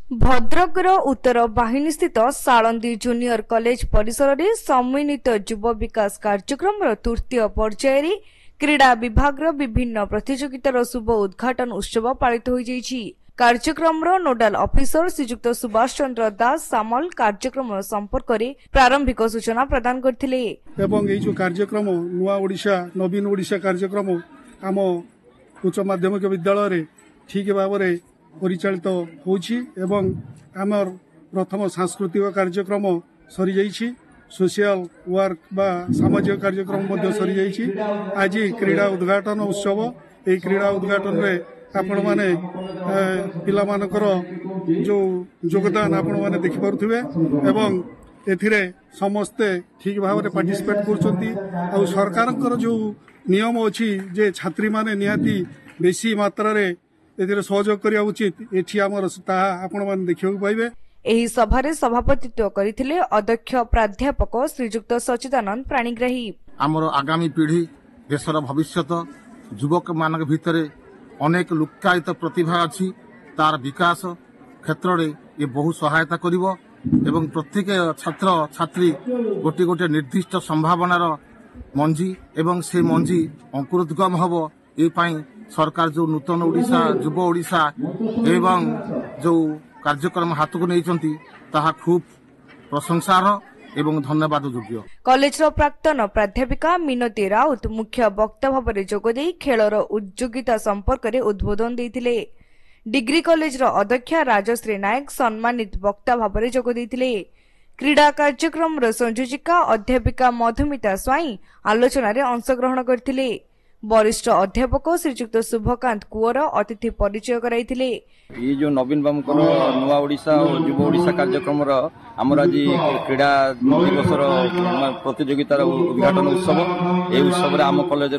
भद्रकर उत्तर बाहिनी स्थित Salandi junior college परिसर में सम्मिलित युव विकास कार्यक्रम तृतीय पर्यायर क्रीड़ा विभाग विभिन्न प्रतियोगितार शुभ उद्घाटन उत्सव पालित हो कार्यक्रम नोडाल ऑफिसर श्रीजुक्त सुभाष चंद्र दास सामल कार्यक्रम संपर्क में प्रारंभिक सूचना प्रदान करथिले। एवं ये जो कार्यक्रम नुआ ओडिशा नवीन ओडिशा कार्यक्रम आम उच्च माध्यमिक विद्यालय ठीक भाव में परिचालित होछि एवं आमर प्रथम सांस्कृतिक कार्यक्रम सरी जाइछि सोशल वर्क बा सामाजिक कार्यक्रम मध्य सरी जाइछि। आज क्रीड़ा उद्घाटन उत्सव ए क्रीड़ा उद्घाटन रे आपण माने पिला मानकर जो योगदान आपण माने देखि पारुथिबे एवं एथिरे समस्ते ठीक भाव में पार्टिसिपेट करछंती आ सरकारकर जो नियम अछि जे छात्री माने निहाती बेसी मात्रा रे एथिरे सहयोग करिया उचित एठी हमर ताहा आपण माने देखियो पाइबे। एही सभारे सभापतित्व करिथिले अध्यक्ष प्राध्यापक श्रीजुक्त सचिदानंद प्राणीग्राही। हमर आगामी पीढ़ी देशर भविष्यत युवक मानक भितरे अनेक लुक्कायित प्रतिभा अछि तार विकास क्षेत्र रे ये बहु सहायता करिवो एवं प्रत्येक छात्र छात्री गोटे गोटे निर्दिष्ट संभावनार मंजी एवं से मंजी अंकुरोद्गम हबो ए पाई सरकार जो नूतन ओडिशा युव ओडिशा एवं जो कार्यक्रम हाथ को नहीं ताहा खूब प्रशंसार एवं धन्यवाद योग्य। कॉलेज प्राक्तन प्राध्यापिका मिनती राउत मुख्य वक्ता भाव में जोगदे खेलर उद्योगिता संपर्क में उद्बोधन देथिले। डिग्री कॉलेज अध्यक्षा राजश्री नायक सम्मानित वक्ता भाव में जोगदे। क्रीड़ा कार्यक्रम संयोजिका अध्यापिका मधुमिता स्वाई आलोचन में अंशग्रहण करथिले। वरिष्ठ अध्यापक श्रीजुक्त शुभकांत कुवर अतिथि परिचय कराइथिले। ये जो नवीन बाबूकर नुआ ओडिशा और युव ओडिशा कार्यक्रम आमर आज क्रीड़ा दिवस प्रतियोगितार उद्घाटन उत्सव ए उत्सव आम कॉलेज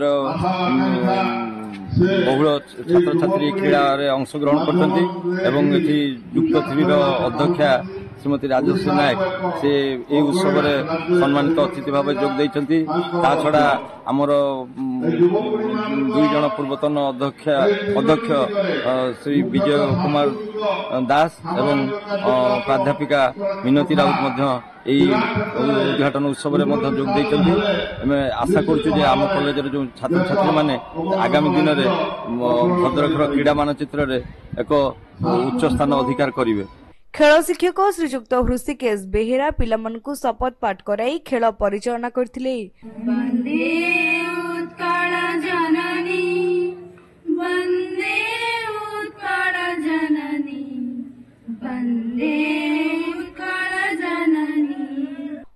बहुल छात्र छात्री क्रीड़ा अंशग्रहण करते युक्त थ्री अध्यक्षा श्रीमती राजश्री नायक से ए उत्सव सम्मानित अतिथि भाव जोग देइछंती। ता छड़ा आमर दुई जन पूर्वतन अध्यक्ष श्री विजय कुमार दास एवं प्राध्यापिका मिनती राउत मध्य उद्घाटन उत्सव जोग देइछंती। आशा करूछु जे आम कॉलेज जो छात्र छात्री माने आगामी दिन में भद्रक क्रीड़ा मानचित्र एक उच्च स्थान अधिकार करिवे। खेल शिक्षक श्रीजुक्त हृषिकेश बेहेरा पिलामानकु शपथ पाठ कराई खेल परिचालना करथिले।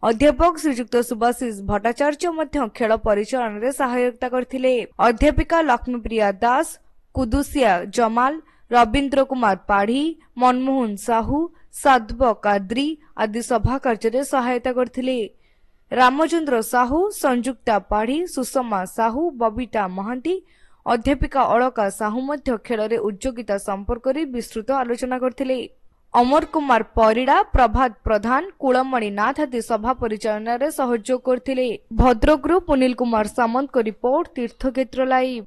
अध्यापक श्रीजुक्त सुभाषिष भट्टाचार्य मध्य खेल परिचालन में सहायता करथिले। अध्यापिका लक्ष्मीप्रिया दास कुदुसिया जमाल रवीन्द्र कुमार पाढ़ी मनमोहन साहू साध्व काद्री आदि सभा कार्य सहायता करथिले। रामचंद्र साहू संयुक्ता पाढ़ी सुषमा साहू बबीता महांती अध्यापिका अलका साहू मध्य खेल में उद्योगिता संपर्क में विस्तृत आलोचना करथिले। अमर कुमार परिड़ा प्रभात प्रधान कुलमणि नाथ आदि सभा परिचालन में सहयोग करथिले। भद्रकरू पुनील कुमार सामंत को रिपोर्ट तीर्थक्षेत्र लाइव।